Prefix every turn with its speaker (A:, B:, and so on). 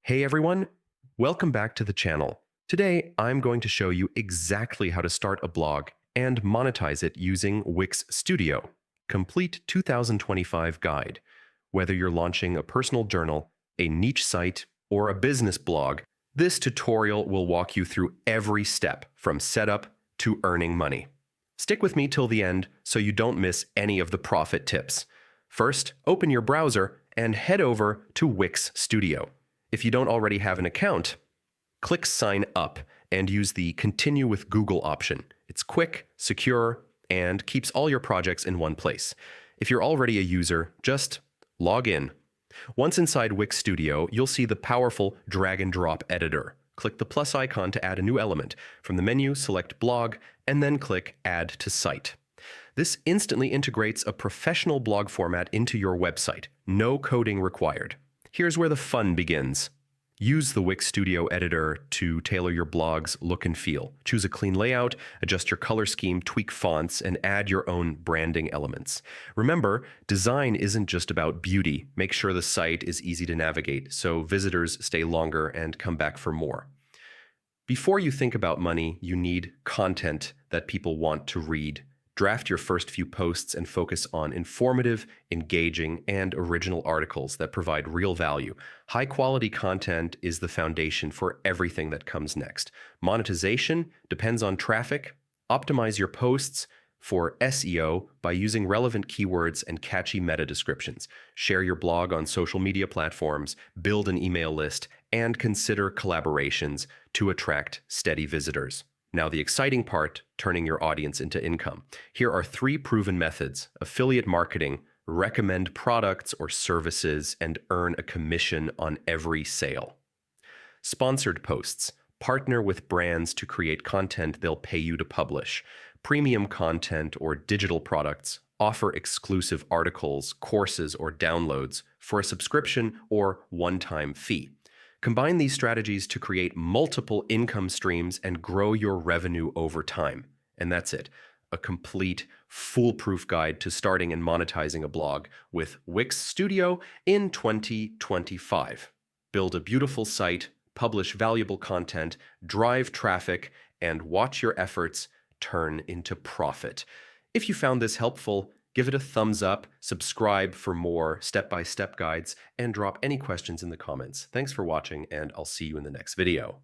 A: Hey everyone, welcome back to the channel. Today, I'm going to show you exactly how to start a blog and monetize it using Wix Studio. Complete 2025 guide. Whether you're launching a personal journal, a niche site, or a business blog, this tutorial will walk you through every step from setup to earning money. Stick with me till the end so you don't miss any of the profit tips. First, open your browser and head over to Wix Studio. If you don't already have an account, click Sign Up and use the Continue with Google option. It's quick, secure, and keeps all your projects in one place. If you're already a user, just log in. Once inside Wix Studio, you'll see the powerful drag and drop editor. Click the plus icon to add a new element. From the menu, select Blog, and then click Add to Site. This instantly integrates a professional blog format into your website. No coding required. Here's where the fun begins. Use the Wix Studio editor to tailor your blog's look and feel. Choose a clean layout, adjust your color scheme, tweak fonts, and add your own branding elements. Remember, design isn't just about beauty. Make sure the site is easy to navigate so visitors stay longer and come back for more. Before you think about money, you need content that people want to read. Draft your first few posts and focus on informative, engaging, and original articles that provide real value. High-quality content is the foundation for everything that comes next. Monetization depends on traffic. Optimize your posts for SEO by using relevant keywords and catchy meta descriptions. Share your blog on social media platforms, build an email list, and consider collaborations to attract steady visitors. Now the exciting part, turning your audience into income. Here are 3 proven methods: affiliate marketing, recommend products or services, and earn a commission on every sale. Sponsored posts, partner with brands to create content they'll pay you to publish. Premium content or digital products, offer exclusive articles, courses, or downloads for a subscription or one-time fee. Combine these strategies to create multiple income streams and grow your revenue over time. And that's it. A complete, foolproof guide to starting and monetizing a blog with Wix Studio in 2025. Build a beautiful site, publish valuable content, drive traffic, and watch your efforts turn into profit. If you found this helpful, give it a thumbs up, subscribe for more step-by-step guides, and drop any questions in the comments. Thanks for watching, and I'll see you in the next video.